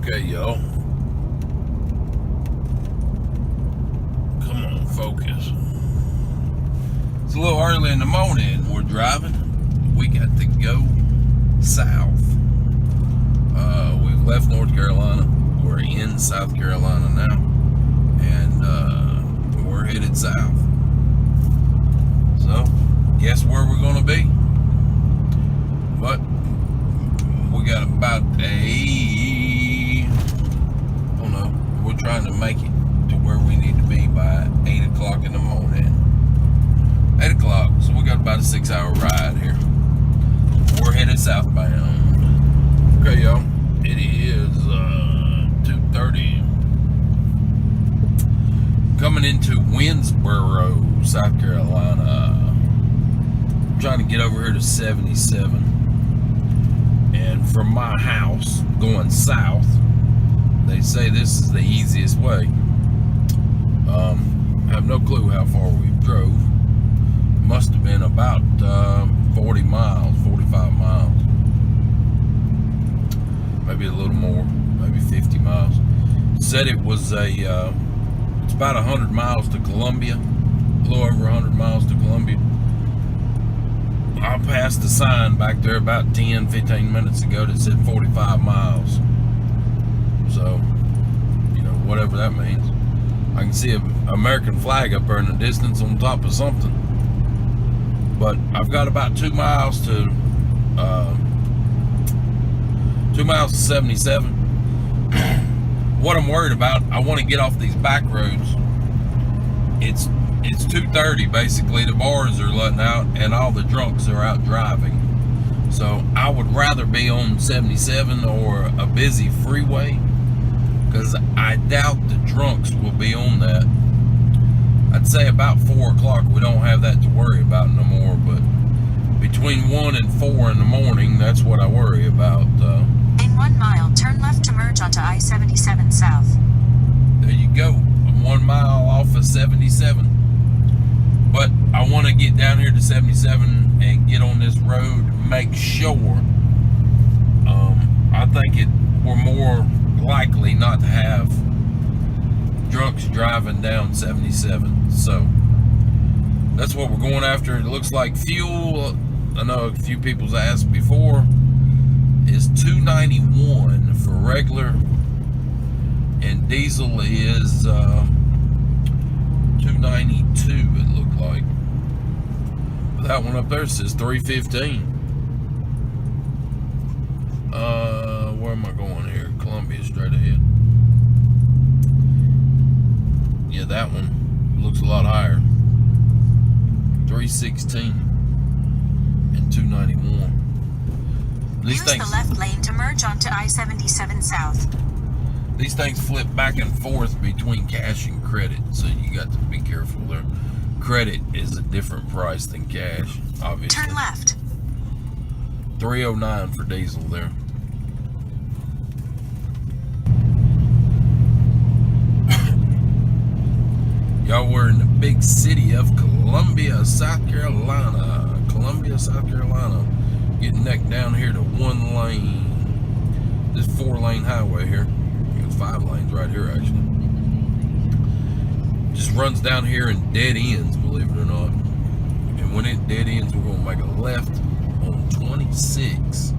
Okay, y'all. Come on, focus. It's a little early in the morning. We're driving. We got to go south. We've left North Carolina. We're in South Carolina now. And we're headed south. So, guess where we're going to be? But we got about we're trying to make it to where we need to be by 8 o'clock in the morning. 8 o'clock, so we got about a 6-hour ride here. We're headed southbound. Okay, y'all, it is 2:30. Coming into Winsboro, South Carolina. I'm trying to get over here to 77. And from my house, going south, they say this is the easiest way. I have no clue how far we drove. Must have been about 40 miles, 45 miles. Maybe a little more, maybe 50 miles. Said it was it's about 100 miles to Columbia, a little over 100 miles to Columbia. I passed the sign back there about 10, 15 minutes ago that said 45 miles. So, whatever that means. I can see an American flag up there in the distance on top of something. But I've got about 2 miles to 77. What I'm worried about, I want to get off these back roads. It's 2:30 basically. The bars are letting out and all the drunks are out driving. So I would rather be on 77 or a busy freeway, because I doubt the drunks will be on that. I'd say about 4 o'clock we don't have that to worry about no more, but between 1 and 4 in the morning, that's what I worry about. In 1 mile, turn left to merge onto I-77 South. There you go. I'm 1 mile off of 77. But I want to get down here to 77 and get on this road, make sure. I think we're more likely not to have drunks driving down 77. So that's what we're going after. It looks like fuel, I know a few people's asked before, is $2.91 for regular, and diesel is $2.92 it looked like. That one up there says $3.15. Where am I going here? Columbia straight ahead. Yeah, that one looks a lot higher. $3.16 and $2.91. Use the left lane to merge onto I-77 South. These things flip back and forth between cash and credit, so you got to be careful there. Credit is a different price than cash, obviously. Turn left. $3.09 for diesel there. Y'all, we're in the big city of Columbia, South Carolina. Columbia, South Carolina. Getting neck down here to 1 lane. This 4-lane highway here. It's 5 lanes right here, actually. Just runs down here in dead ends, believe it or not. And when it dead ends, we're going to make a left on 26.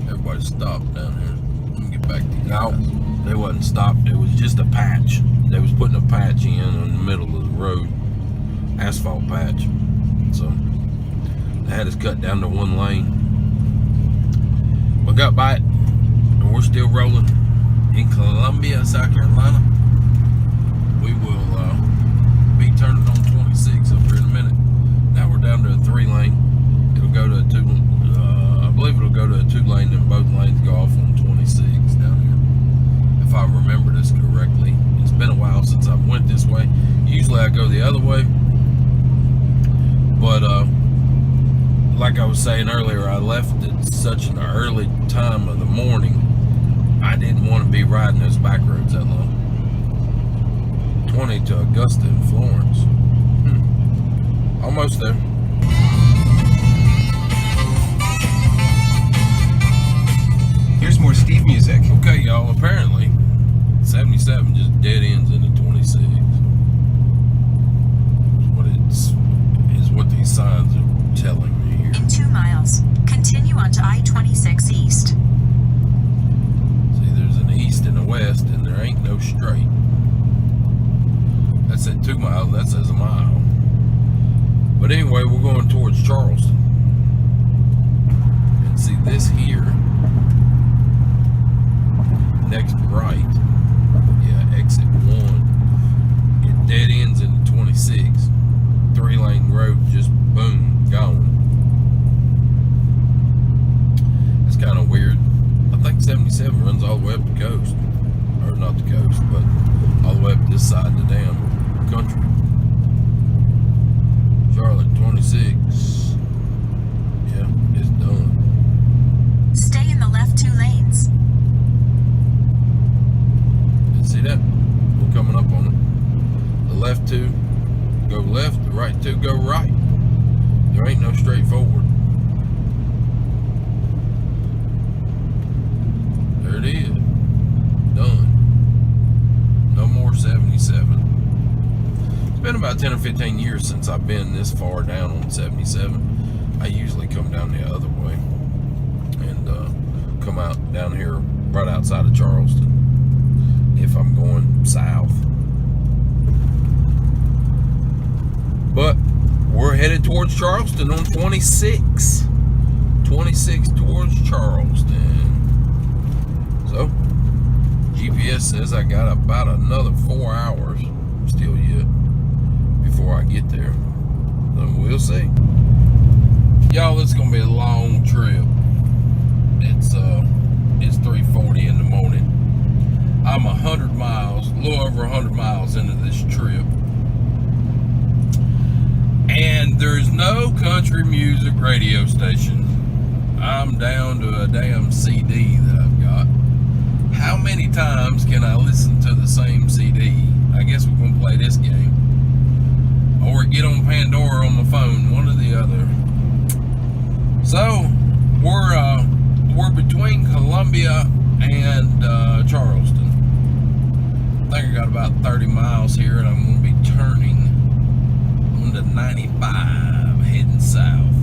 Everybody stopped down here. Let me get back to you guys. No, they wasn't stopped. It was just a patch. They was putting a patch in the middle of the road. Asphalt patch. So they had us cut down to 1 lane. We got by it, and we're still rolling in Columbia, South Carolina. We will be turning on 26 up here in a minute. Now we're down to a 3-lane. It'll go to a 2. I believe it'll go to a 2-lane, and both lanes go off on 26 down here. If I remember this correctly, it's been a while since I went this way. Usually I go the other way, but like I was saying earlier, I left at such an early time of the morning. I didn't want to be riding those back roads that long. 20 to Augusta and Florence. Almost there. Here's more Steve music. Okay, y'all, apparently 77 just dead ends into 26. Is what these signs are telling me here. In 2 miles, continue onto I-26 East. See, there's an east and a west, and there ain't no straight. That said 2 miles, that says a mile. But anyway, we're going towards Charleston. And see this here, next right, yeah, exit 1, it dead ends into 26. 3-lane road, just boom, gone. It's kind of weird. I think 77 runs all the way up the coast. Or not the coast, but all the way up this side of the damn country. Charlotte 26. Yeah, it's done. Stay in the left 2 lanes. See that? We're coming up on it. The left 2 go left, the right 2 go right. There ain't no straight forward. There it is. Done. No more 77. It's been about 10 or 15 years since I've been this far down on 77. I usually come down the other way and come out down here right outside of Charleston if I'm going south. But we're headed towards Charleston on 26. 26 towards Charleston. So, GPS says I got about another 4 hours still yet before I get there. Then we'll see. Y'all, it's gonna be a long trip. It's 3:40 in the morning. I'm 100 miles, a little over 100 miles into this trip. And there's no country music radio station. I'm down to a damn CD that I've got. How many times can I listen to the same CD? I guess we're gonna play this game. Or get on Pandora on my phone, one or the other. So, we're between Columbia and Charleston. I think I got about 30 miles here, and I'm gonna be turning onto 95 heading south.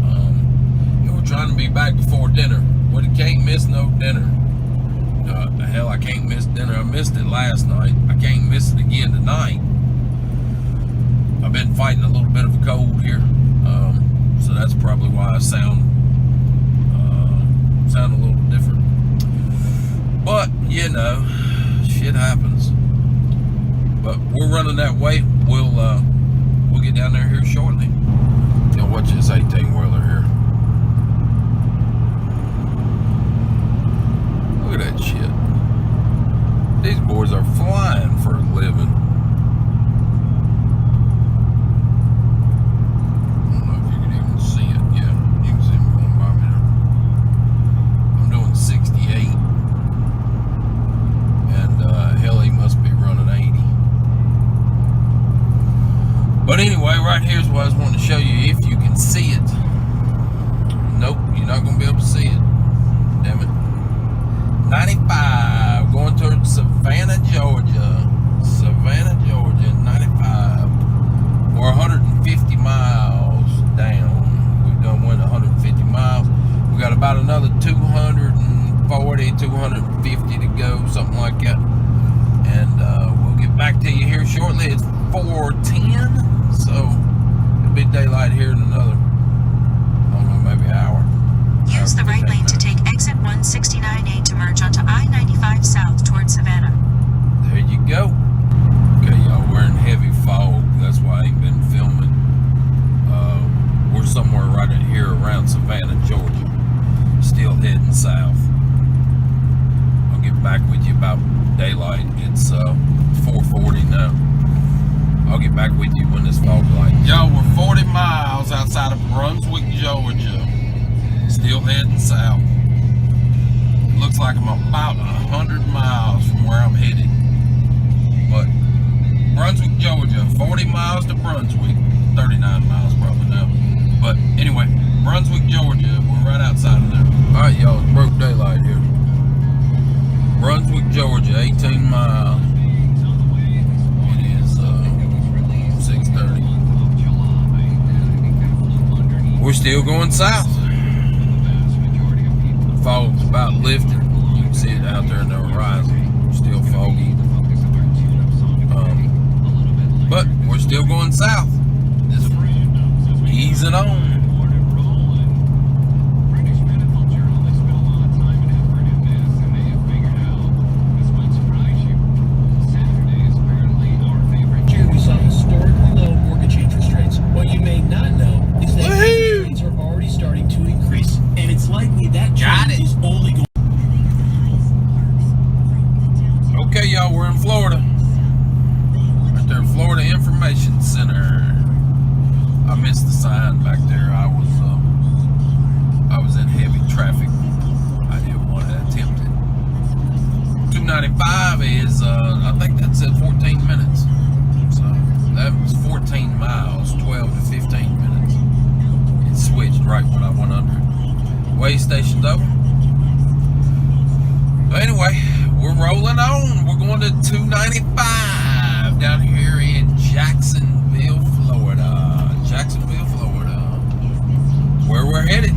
And we're trying to be back before dinner. Well, you can't miss no dinner. Hell, I can't miss dinner. I missed it last night. I can't miss it again tonight. I've been fighting a little bit of a cold here, so that's probably why I sound a little different. But you know, shit happens. But we're running that way. We'll get down there here shortly. Now watch this 18-wheeler here. Look at that shit. These boys are flying for a living. I don't know if you can even see it. Yeah, you can see them going by me there. I'm doing 68. And hell, he must be running 80. But anyway, right here's what I was wanting to show you, if you can see it. Nope, you're not going to be able to see it. Damn it. 95, going towards Savannah, Georgia. Savannah, Georgia, 95. We're 150 miles down. We've done went 150 miles. We got about another 240, 250 to go, something like that. And we'll get back to you here shortly. It's 4:10, so it'll be daylight here in another, I don't know, maybe an hour. Use the right lane to take exit 169A to merge onto I-95 south towards Savannah. There you go. Okay, y'all, we're in heavy fog. That's why I ain't been filming. We're somewhere right in here around Savannah, Georgia. Still heading south. I'll get back with you about daylight. It's 4:40 now. I'll get back with you when this fog light. Y'all, we're 40 miles outside of Brunswick, Georgia. Still heading south. It looks like I'm about 100 miles from where I'm headed. But Brunswick, Georgia, 40 miles to Brunswick. 39 miles probably now. But anyway, Brunswick, Georgia, we're right outside of there. Alright, y'all, it's broke daylight here. still going south. The fog's about lifted. You can see it out there in the horizon. Still foggy. But we're still going south. Just easing on. Okay, y'all, we're in Florida. Right there, Florida Information Center. I missed the sign back there. I was in heavy traffic. I didn't want to attempt it. 295 is, I think that said 14 minutes. So that was 14 miles, 12 to 15 minutes. It switched right when I went under it. Way station's over. But anyway, we're rolling on. We're going to 295 down here in Jacksonville, Florida. Jacksonville, Florida. Where we're headed.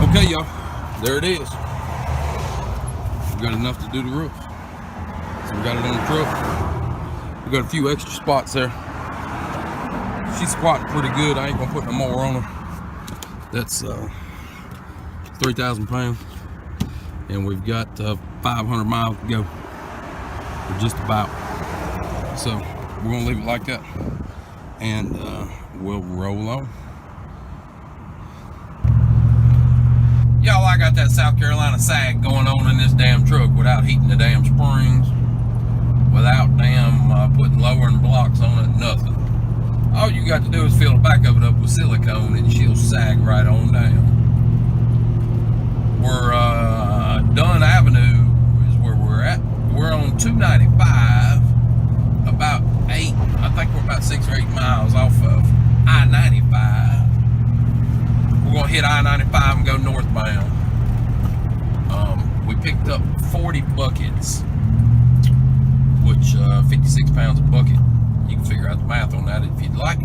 Okay, y'all. There it is. We got enough to do the roof. So we got it on the truck. We got a few extra spots there. She's squatting pretty good. I ain't gonna put no more on her. That's 3,000 pounds. And we've got 500 miles to go. We're just about. So we're gonna leave it like that, and we'll roll on. Y'all, I got that South Carolina sag going on in this damn truck without heating the damn springs, without damn putting lowering blocks on it, nothing. All you got to do is fill the back of it up with silicone and she'll sag right on down. We're Dunn Avenue is where we're at. We're on 295, about 8, I think we're about 6 or 8 miles off of I-95. We're gonna hit I-95 and go northbound. We picked up 40 buckets, which 56 pounds a bucket. You can figure out the math on that if you'd like.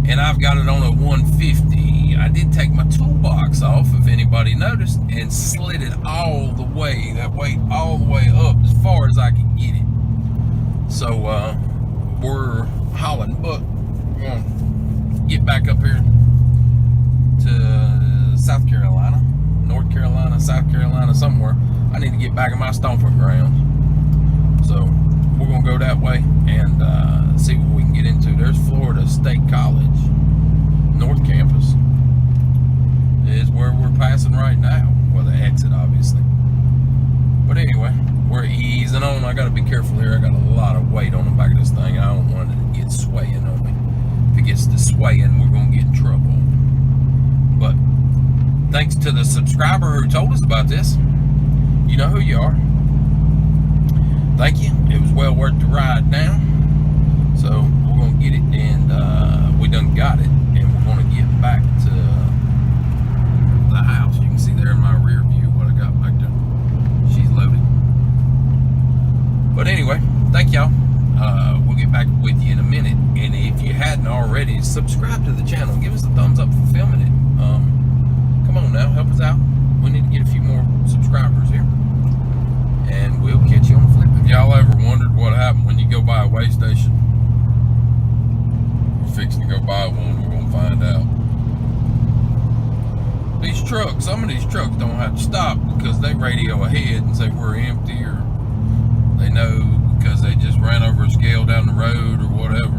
And I've got it on a 150. I did take my toolbox off, if anybody noticed, and slid it all the way, that weight all the way up as far as I could get it. So we're hauling, but we're gonna get back up here to South Carolina, North Carolina, South Carolina, somewhere. I need to get back in my stomping grounds. So we're gonna go that way and see what we can get into. There's Florida State College, North Campus is where we're passing right now. Well, the exit, obviously. But anyway, we're easing on. I gotta be careful here. I got a lot of weight on the back of this thing. I don't want it to get swaying on me. If it gets to swaying, we're gonna get in trouble. But thanks to the subscriber who told us about this. You know who you are. Thank you. It was well worth the ride now. So we're gonna get it, and we done got it, and we're gonna get back to the house. You can see there in my rear view what I got back there. She's loaded. But anyway, thank y'all. We'll get back with you in a minute. And if you hadn't already, subscribe to the channel. Give us a thumbs up for filming it. Come on now, help us out. We need to get a few more subscribers here. And we'll catch you on the flip. If y'all ever wondered what happened when you go by a weigh station, we're fixing to go by one. We're gonna find out. These trucks, some of these trucks don't have to stop because they radio ahead and say we're empty, or they know because they just ran over a scale down the road or whatever.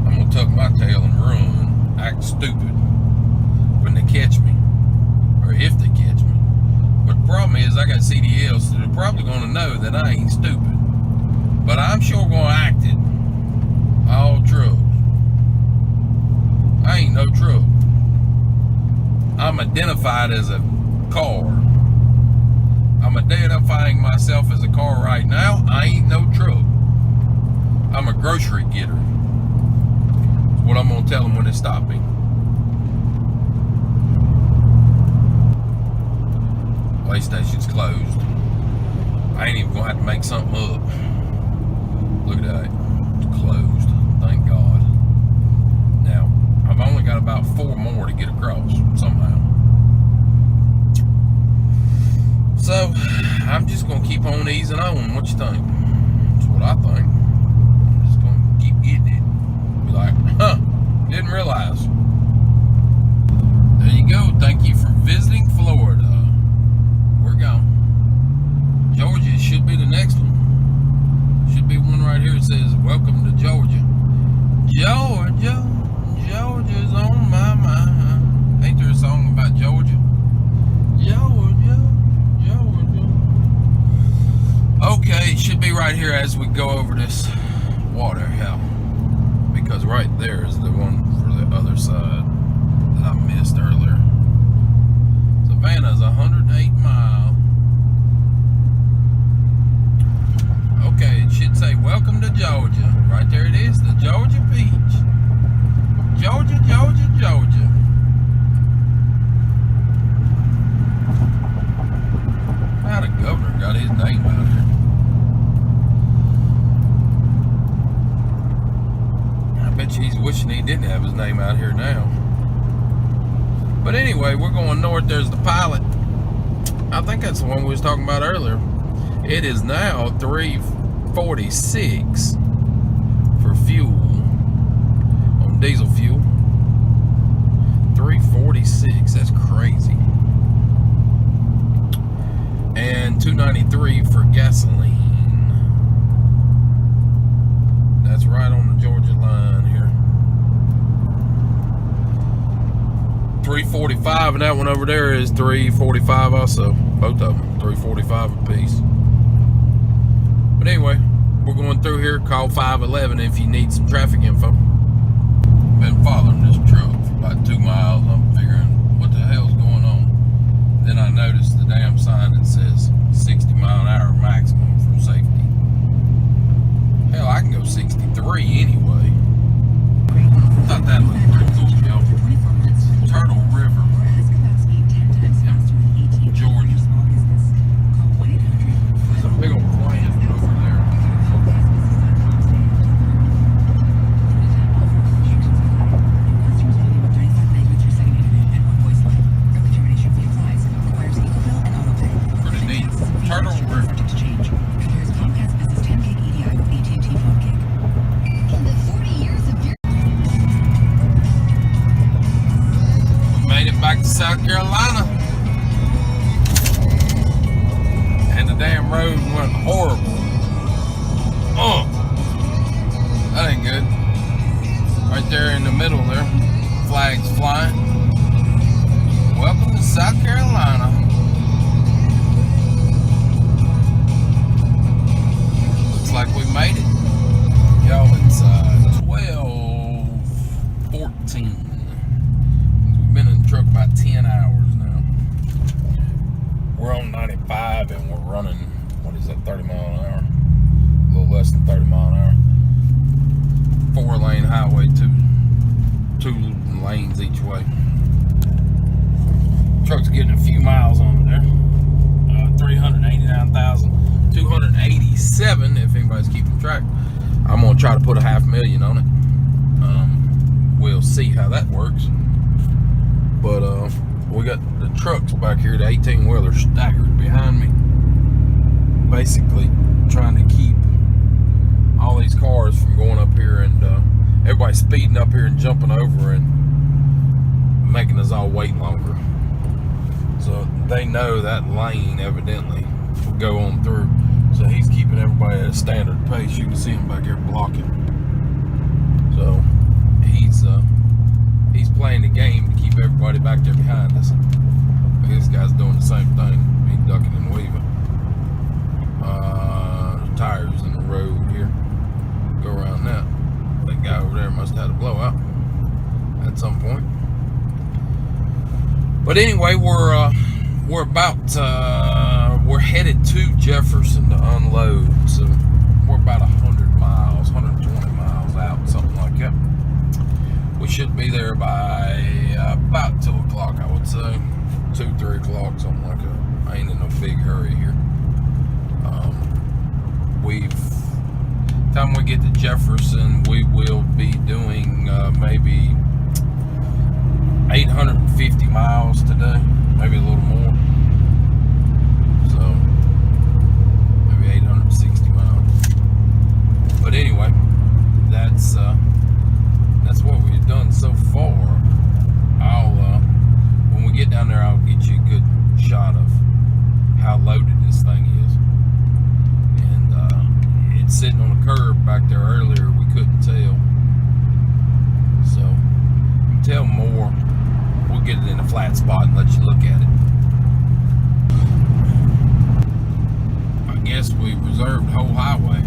I'm gonna tuck my tail and run, act stupid when they catch me, or if they catch me. But the problem is I got CDLs, so they're probably gonna know that I ain't stupid. But I'm sure gonna act it. All trucks. I ain't no truck. I'm identified as a car. I'm identifying myself as a car right now. I ain't no truck. I'm a grocery getter. That's what I'm gonna tell them when they stop me. PlayStation's closed. I ain't even gonna have to make something up. Look at that. It's closed. Thank God. I've only got about 4 more to get across somehow. So I'm just gonna keep on easing on. What you think? That's what I think. I'm just gonna keep getting it. Be like, didn't realize. There you go. Thank you for visiting Florida. We're gone. Georgia should be the next one. Should be one right here that says, welcome to Georgia. Georgia, Georgia's on my mind. Ain't there a song about Georgia? Georgia, Georgia. Okay, it should be right here as we go over this water hell. Because right there is the one for the other side that I missed earlier. Savannah's 108 miles. Okay, it should say, welcome to Georgia. Right there it is, the Georgia Beach. Georgia, Georgia, Georgia. How the governor got his name out here? I bet you he's wishing he didn't have his name out here now. But anyway, we're going north. There's the Pilot. I think that's the one we was talking about earlier. It is now 346 for fuel on diesel fuel. 346, that's crazy. And 293 for gasoline. That's right on the Georgia line here. 345, and that one over there is 345 also. Both of them, 345 apiece. But anyway, we're going through here. Call 511 if you need some traffic info. Been following this truck for about 2 miles. I'm figuring what the hell's going on. Then I noticed the damn sign that says 60 mile an hour maximum for safety. Hell, I can go 63 anyway. Thought that looked pretty cool, y'all. Turtle River, Georgia. There's a big old plant over there. Pretty neat. Turtle River. Back to South Carolina, and the damn road went horrible. That ain't good. Right there in the middle there, flags flying. Welcome to South Carolina. Looks like we made it. Y'all, it's 12:14. Been in the truck about 10 hours now. We're on 95 and we're running, what is that, 30 mile an hour? A little less than 30 mile an hour. 4-lane highway, two lanes each way. Truck's getting a few miles on it there. 389,287 if anybody's keeping track. I'm gonna try to put 500,000 on it. We'll see how that works. But we got the trucks back here, the 18-wheeler staggered behind me. Basically trying to keep all these cars from going up here and everybody speeding up here and jumping over and making us all wait longer. So they know that lane evidently will go on through. So he's keeping everybody at a standard pace. You can see him back here blocking. So he's playing the game to keep everybody back there behind us. This guy's doing the same thing. He's ducking and weaving. Tires in the road here. Go around that. That guy over there must have had a blowout at some point. But anyway, we're headed to Jefferson to unload. So we're about 100 miles, 120 miles out, something like that. We should be there by about 2 o'clock, I would say. 2, 3 o'clock, something like that. I ain't in no big hurry here. Time we get to Jefferson, we will be doing maybe 850 miles today, maybe a little more. So maybe 860 miles. But anyway, that's what we've done so far. I'll when we get down there, I'll get you a good shot of how loaded this thing is. And it's sitting on a curb back there earlier. We couldn't tell. So you can tell more. We'll get it in a flat spot and let you look at it. I guess we reserved the whole highway.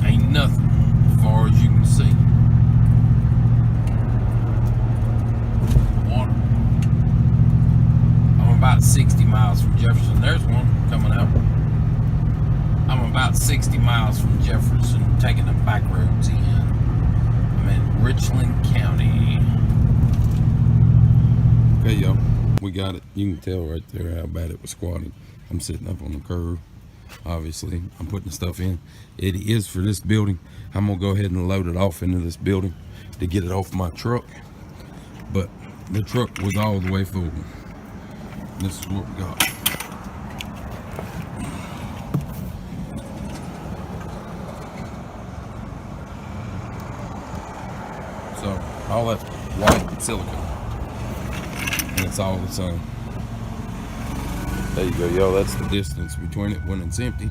Ain't nothing as far as you can see. Water. I'm about 60 miles from Jefferson. There's one coming out. I'm about 60 miles from Jefferson, taking the back roads in. I'm in Richland County. Okay, y'all, we got it. You can tell right there how bad it was squatting. I'm sitting up on the curb. Obviously, I'm putting the stuff in. It is for this building. I'm gonna go ahead and load it off into this building to get it off my truck. But the truck was all the way full. This is what we got. So all that white silicone. And it's all the same. There you go, y'all. That's the distance between it when it's empty.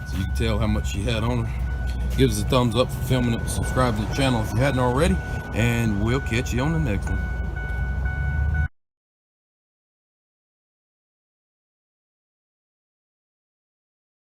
So you can tell how much she had on her. Give us a thumbs up for filming it. Subscribe to the channel if you hadn't already. And we'll catch you on the next one.